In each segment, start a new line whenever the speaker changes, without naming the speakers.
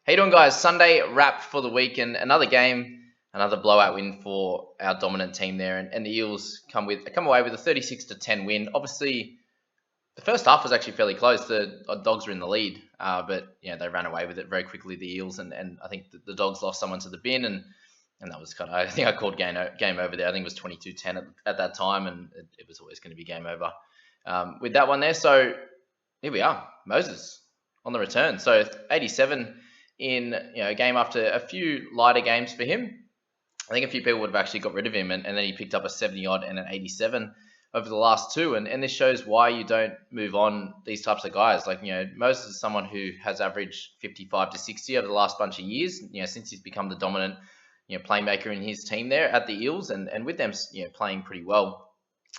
How you doing, guys? Sunday wrap for the week and another game, another blowout win for our dominant team there, and the Eels come away with a 36-10 win. Obviously, the first half was actually fairly close. The Dogs were in the lead, but they ran away with it very quickly. The Eels and I think the Dogs lost someone to the bin, and that was I think I called game over there. I think it was 22-10 at that time, and it was always going to be game over with that one there. So here we are, Moses on the return. So 87 in a game after a few lighter games for him. I think a few people would have actually got rid of him, and then he picked up a 70 odd and an 87 over the last two, and this shows why you don't move on these types of guys. Like Moses is someone who has averaged 55 to 60 over the last bunch of years. Since he's become the dominant playmaker in his team there at the Eels, and with them playing pretty well,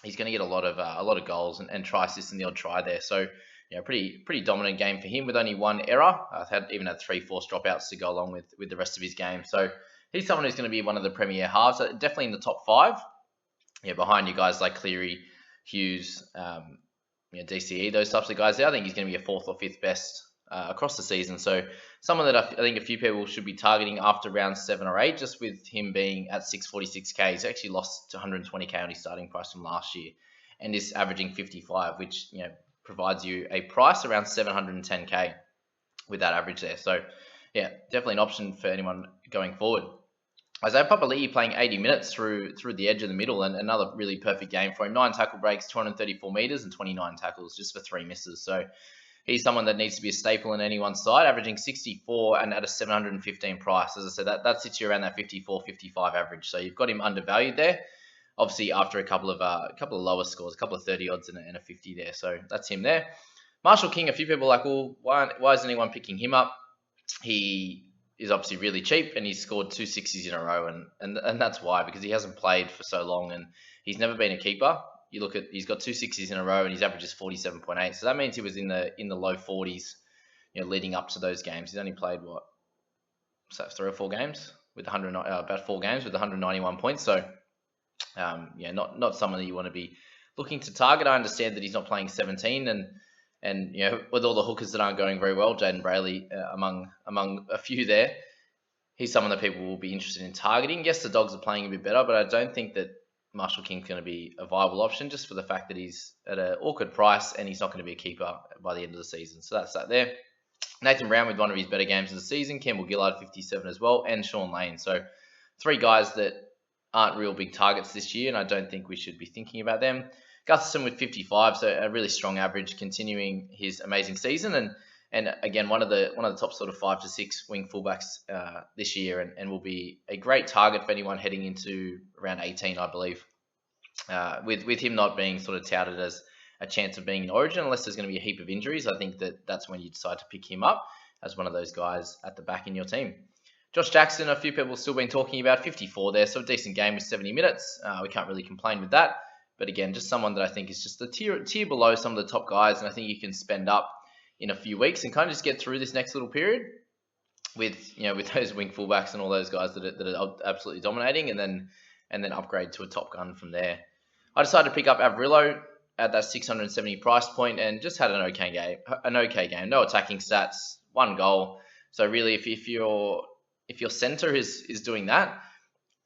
he's going to get a lot of goals and try assists in the odd try there. So pretty dominant game for him with only one error. I've even had 3 forced dropouts to go along with the rest of his game. So he's someone who's going to be one of the premier halves, definitely in the top 5. Behind you guys like Cleary, Hughes, DCE, those types of guys there. I think he's going to be a 4th or 5th best across the season. So someone that I think a few people should be targeting after round 7 or 8, just with him being at 646k. He's actually lost to 120k on his starting price from last year, and is averaging 55, which provides you a price around 710k with that average there. So definitely an option for anyone going forward. Isaiah Papali'i playing 80 minutes through the edge of the middle, and another really perfect game for him. 9 tackle breaks, 234 meters, and 29 tackles just for 3 misses. So he's someone that needs to be a staple in anyone's side, averaging 64 and at a 715 price. As I said, that sits you around that 54, 55 average. So you've got him undervalued there. Obviously, after a couple of lower scores, a couple of 30 odds and a 50 there. So that's him there. Marshall King, a few people are like, well, why isn't anyone picking him up? He is obviously really cheap, and he's scored 2 60s in a row, and that's why, because he hasn't played for so long, and he's never been a keeper. You look at, he's got 2 60s in a row, and his average is 47.8. So that means he was in the low 40s, leading up to those games. He's only played 3 or 4 games with about 4 games with 191 points. So not someone that you want to be looking to target. I understand that he's not playing 17, and with all the hookers that aren't going very well, Jaden Brayley among a few there, he's someone that people will be interested in targeting. Yes, the Dogs are playing a bit better, but I don't think that Marshall King's going to be a viable option, just for the fact that he's at an awkward price and he's not going to be a keeper by the end of the season. So that's that there. Nathan Brown with one of his better games of the season. Campbell Gillard 57 as well, and Sean Lane. So 3 guys that aren't real big targets this year, and I don't think we should be thinking about them. Gustafson with 55, so a really strong average, continuing his amazing season, and again one of the top sort of 5 to 6 wing fullbacks this year, and will be a great target for anyone heading into round 18, I believe. With him not being sort of touted as a chance of being in Origin, unless there's going to be a heap of injuries, I think that's when you decide to pick him up as one of those guys at the back in your team. Josh Jackson, a few people have still been talking about 54 there, so a decent game with 70 minutes. We can't really complain with that. But again, just someone that I think is just a tier below some of the top guys, and I think you can spend up in a few weeks and kind of just get through this next little period with those wing fullbacks and all those guys that are absolutely dominating, and then upgrade to a top gun from there. I decided to pick up Averillo at that 670 price point, and just had an okay game. No attacking stats, 1 goal. So really, if your center is doing that,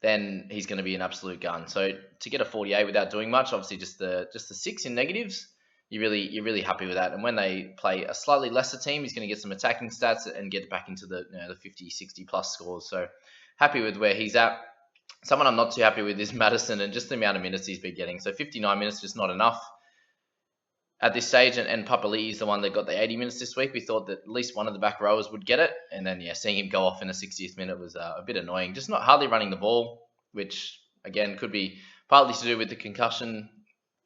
then he's going to be an absolute gun. So to get a 48 without doing much, obviously just the 6 in negatives, you're really happy with that. And when they play a slightly lesser team, he's going to get some attacking stats and get back into the 50, 60 plus scores. So happy with where he's at. Someone I'm not too happy with is Madison, and just the amount of minutes he's been getting. So 59 minutes just not enough at this stage, and Papali'i is the one that got the 80 minutes this week. We thought that at least one of the back rowers would get it, and then seeing him go off in the 60th minute was a bit annoying. Just not hardly running the ball, which again could be partly to do with the concussion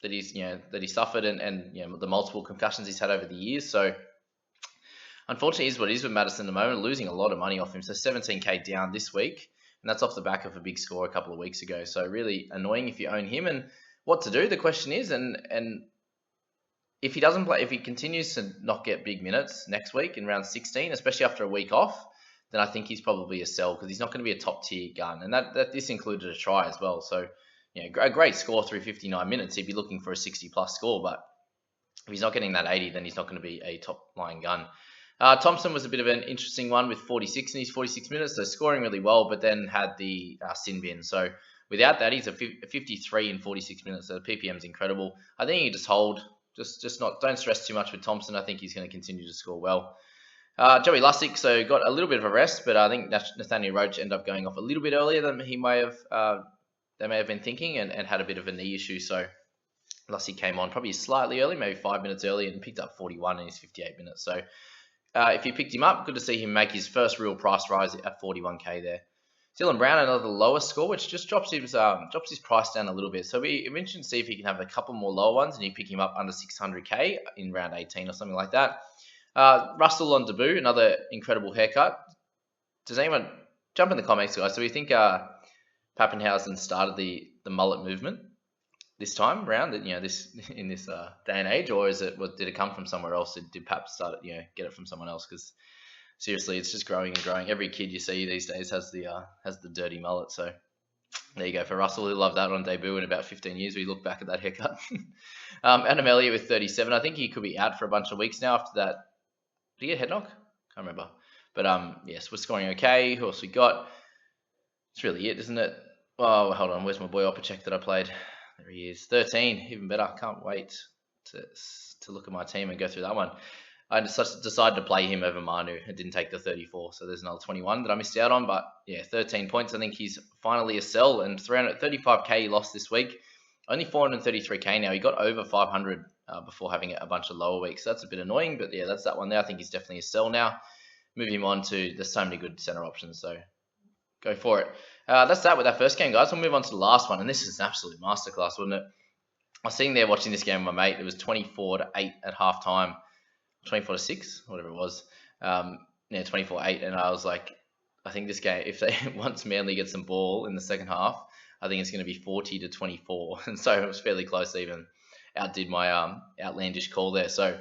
that he suffered, and the multiple concussions he's had over the years. So unfortunately, is what it is with Madison at the moment, losing a lot of money off him. So 17k down this week, and that's off the back of a big score a couple of weeks ago. So really annoying if you own him. And what to do? The question is, and if he doesn't play, if he continues to not get big minutes next week in round 16, especially after a week off, then I think he's probably a sell, because he's not going to be a top tier gun. And that this included a try as well. So, a great score through 59 minutes. He'd be looking for a 60 plus score, but if he's not getting that 80, then he's not going to be a top line gun. Thompson was a bit of an interesting one with 46 in his 46 minutes, so scoring really well, but then had the sin bin. So without that, he's a 53 in 46 minutes. So the PPM's incredible. I think you just hold, just not, don't stress too much with Thompson. I think he's going to continue to score well. Joey Lussick, so got a little bit of a rest, but I think Nathaniel Roach ended up going off a little bit earlier than he may have. They may have been thinking, and had a bit of a knee issue. So Lussick came on probably slightly early, maybe 5 minutes early, and picked up 41 in his 58 minutes. So if you picked him up, good to see him make his first real price rise at 41k there. Dylan Brown, another lower score, which just drops his price down a little bit. So we're interested to see if he can have a couple more lower ones, and you pick him up under 600k in round 18 or something like that. Russell on debut, another incredible haircut. Does anyone jump in the comments, guys? Do we think Pappenhausen started the mullet movement this time round? This in this day and age, or did it come from somewhere else? Did Pap start it? Get it from someone else? Because seriously, it's just growing and growing. Every kid you see these days has the dirty mullet. So there you go for Russell. He'll love that on debut in about 15 years. We look back at that haircut. Adam Elliott with 37. I think he could be out for a bunch of weeks now after that. Did he get a head knock? Can't remember. But yes, we're scoring okay. Who else we got? It's really it, isn't it? Oh, hold on. Where's my boy Opacek that I played? There he is. 13. Even better. Can't wait to look at my team and go through that one. I decided to play him over Manu and didn't take the 34. So there's another 21 that I missed out on. But yeah, 13 points. I think he's finally a sell. And 335k he lost this week. Only 433k now. He got over 500 before having a bunch of lower weeks. So that's a bit annoying. But yeah, that's that one there. I think he's definitely a sell now. Move him on to, there's so many good center options. So go for it. That's that with our first game, guys. We'll move on to the last one. And this is an absolute masterclass, wasn't it? I was sitting there watching this game with my mate. It was 24-8 at halftime. 24-6, whatever it was. 24-8. And I was like, I think this game, once Manly gets some ball in the second half, I think it's going to be 40-24. And so it was fairly close. Even outdid my outlandish call there. So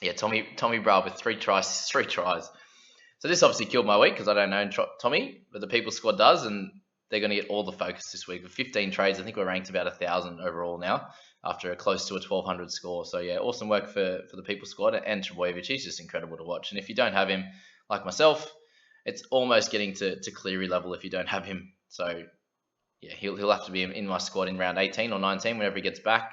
yeah, Tommy Brown with three tries. So this obviously killed my week because I don't know Tommy, but the People Squad does, and they're going to get all the focus this week. With 15 trades, I think we're ranked about 1,000 overall now after close to a 1,200 score. So yeah, awesome work for the People Squad, and Trebojevic. He's just incredible to watch. And if you don't have him, like myself, it's almost getting to Cleary level if you don't have him. So yeah, he'll have to be in my squad in round 18 or 19 whenever he gets back.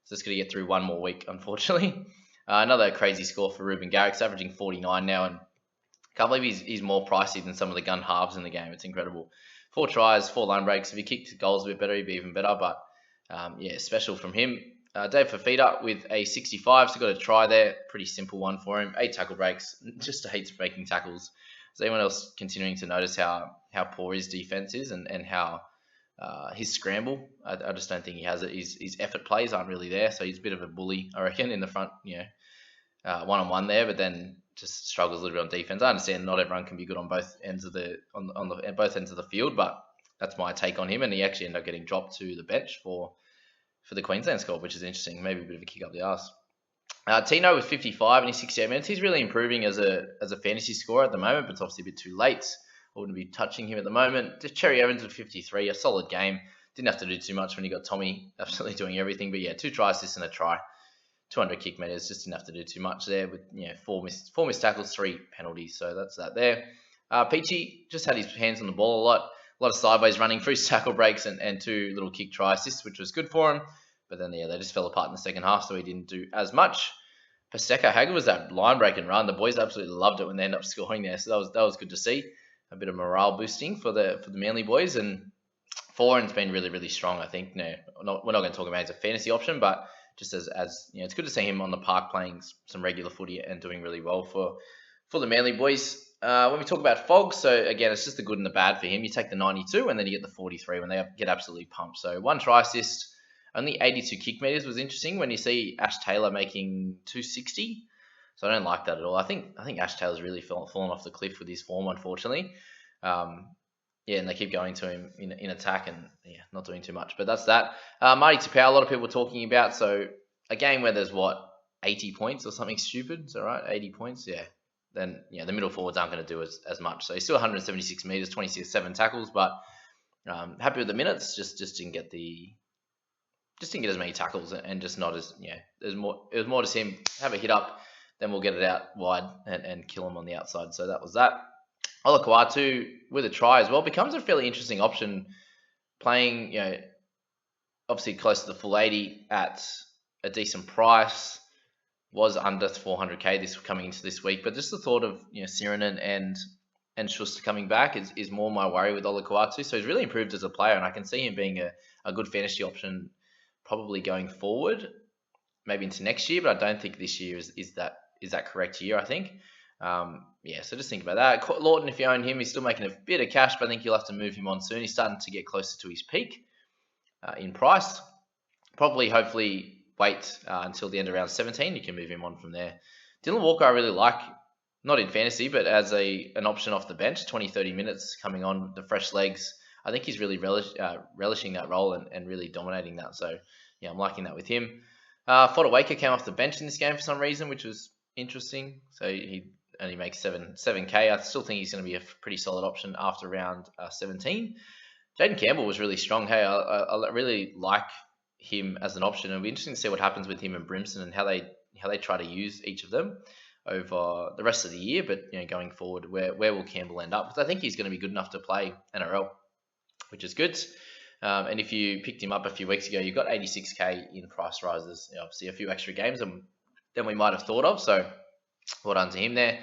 So just going to get through one more week, unfortunately. Another crazy score for Ruben Garrick's averaging 49 now, and can't believe he's more pricey than some of the gun halves in the game. It's incredible. 4 tries, 4 line breaks. If he kicked goals a bit better, he'd be even better. But yeah, special from him. Dave Fafita with a 65, so got a try there. Pretty simple one for him. 8 tackle breaks. Just hates making tackles. Is anyone else continuing to notice how poor his defense is and how his scramble? I just don't think he has it. His effort plays aren't really there, so he's a bit of a bully, I reckon, in the front. One-on-one there, but then just struggles a little bit on defense. I understand not everyone can be good on both ends of both ends of the field, but that's my take on him. And he actually ended up getting dropped to the bench for the Queensland squad, which is interesting. Maybe a bit of a kick up the arse. Tino with 55 in his 68 minutes. He's really improving as a fantasy scorer at the moment, but it's obviously a bit too late. I wouldn't be touching him at the moment. Just Cherry Evans with 53, a solid game. Didn't have to do too much when you got Tommy absolutely doing everything. But yeah, 2 try assists and a try. 200 kick meters, just didn't have to do too much there with 4 missed tackles, 3 penalties. So that's that there. Peachy just had his hands on the ball a lot of sideways running, 3 tackle breaks and 2 little kick try assists, which was good for him. But then they just fell apart in the second half, so he didn't do as much. Paseka Hager was that line break and run. The boys absolutely loved it when they ended up scoring there, so that was good to see. A bit of morale boosting for the Manly boys, and Foran's been really, really strong. I think we're not going to talk about it as a fantasy option, but just as it's good to see him on the park playing some regular footy and doing really well for the Manly boys. When we talk about Fogg, so again, it's just the good and the bad for him. You take the 92 and then you get the 43 when they get absolutely pumped. So 1 try assist, only 82 kick meters was interesting when you see Ash Taylor making 260. So I don't like that at all. I think Ash Taylor's really fallen off the cliff with his form, unfortunately. Yeah, and they keep going to him in attack and not doing too much. But that's that. Marty Tapau, a lot of people talking about. So a game where there's 80 points or something stupid. Is that right? 80 points? Yeah. Then the middle forwards aren't going to do as much. So he's still 176 meters, 27 tackles, but happy with the minutes. Just didn't get as many tackles and just not as it was more just him have a hit up, then we'll get it out wide and kill him on the outside. So that was that. Olakuatu with a try as well becomes a fairly interesting option, playing, obviously close to the full 80 at a decent price. Was under 400k this coming into this week, but just the thought of Sirinen and Schuster coming back is more my worry with Olakuatu. So he's really improved as a player, and I can see him being a good fantasy option probably going forward, maybe into next year. But I don't think this year is that correct year. I think. So just think about that. Lawton, if you own him, he's still making a bit of cash, but I think you'll have to move him on soon. He's starting to get closer to his peak in price. Probably, hopefully, wait until the end of round 17. You can move him on from there. Dylan Walker, I really like, not in fantasy, but as an option off the bench, 20, 30 minutes coming on, the fresh legs. I think he's really relishing that role and really dominating that. So, yeah, I'm liking that with him. Fodawaker came off the bench in this game for some reason, which was interesting. So he only makes 7k. I still think he's going to be a pretty solid option after round 17. Jaden Campbell was really strong. Hey, I really like him as an option. It'll be interesting to see what happens with him and Brimson and how they try to use each of them over the rest of the year. But going forward, where will Campbell end up? Because I think he's going to be good enough to play NRL, which is good. And if you picked him up a few weeks ago, you got 86k in price rises. Obviously, a few extra games than we might have thought of. So well done to him there.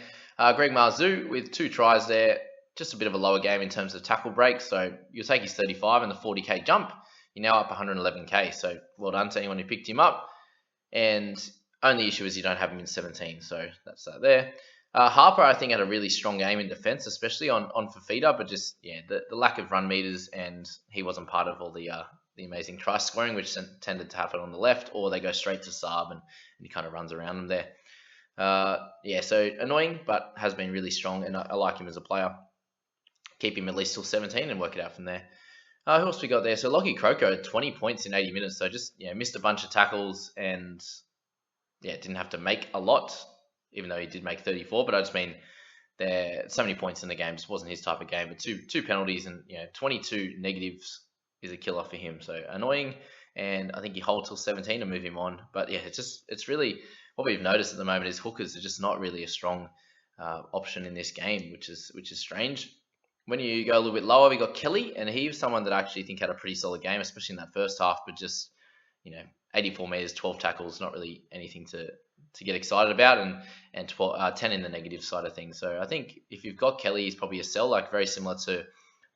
Greg Marzou with 2 tries there. Just a bit of a lower game in terms of tackle breaks. So you'll take his 35 and the 40k jump. You're now up 111k, so well done to anyone who picked him up. And only issue is you don't have him in 17, so that's that there. Harper, I think, had a really strong game in defence, especially on Fafita, but just the lack of run meters, and he wasn't part of all the amazing try scoring, which tended to happen on the left, or they go straight to Saab and he kind of runs around them there. So annoying, but has been really strong, and I like him as a player. Keep him at least till 17 and work it out from there. Who else we got there? So Lockie Croko, 20 points in 80 minutes. So just missed a bunch of tackles and didn't have to make a lot, even though he did make 34. But I just mean there so many points in the game. Just wasn't his type of game. But two penalties and 22 negatives is a killer for him. So annoying. And I think you hold till 17 and move him on. But it's really what we've noticed at the moment is hookers are just not really a strong option in this game, which is strange. When you go a little bit lower, we got Kelly, and he was someone that I actually think had a pretty solid game, especially in that first half, but just, 84 metres, 12 tackles, not really anything to get excited about, and 10 in the negative side of things. So I think if you've got Kelly, he's probably a sell, like very similar to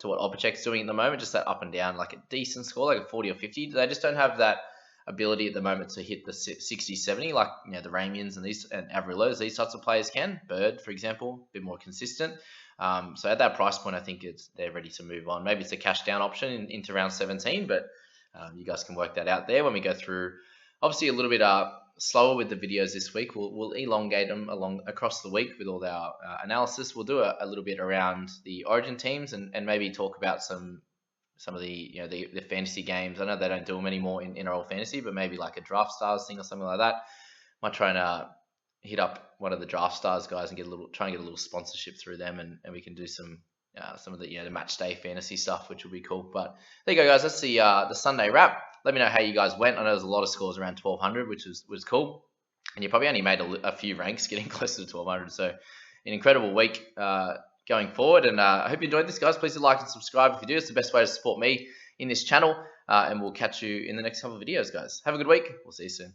what Opacek's doing at the moment, just that up and down, like a decent score, like a 40 or 50. They just don't have that ability at the moment to hit the 60, 70, like the Ramians and Avrilos, these types of players can. Bird, for example, a bit more consistent. So at that price point, I think they're ready to move on. Maybe it's a cash down option into round 17, but you guys can work that out there when we go through. Obviously, a little bit slower with the videos this week. We'll elongate them across the week with all our analysis. We'll do a little bit around the Origin teams and maybe talk about some of the the fantasy games. I know they don't do them anymore in NRL fantasy, but maybe like a Draft Stars thing or something like that. Might try and hit up one of the Draft Stars guys and try and get a little sponsorship through them, and we can do some of the the match day fantasy stuff, which will be cool. But there you go, guys. That's the Sunday wrap. Let me know how you guys went. I know there's a lot of scores around 1200, which was cool, and you probably only made a few ranks getting closer to 1200. So an incredible week going forward, and I hope you enjoyed this, guys. Please do like and subscribe if you do. It's the best way to support me in this channel, and we'll catch you in the next couple of videos, guys. Have a good week. We'll see you soon.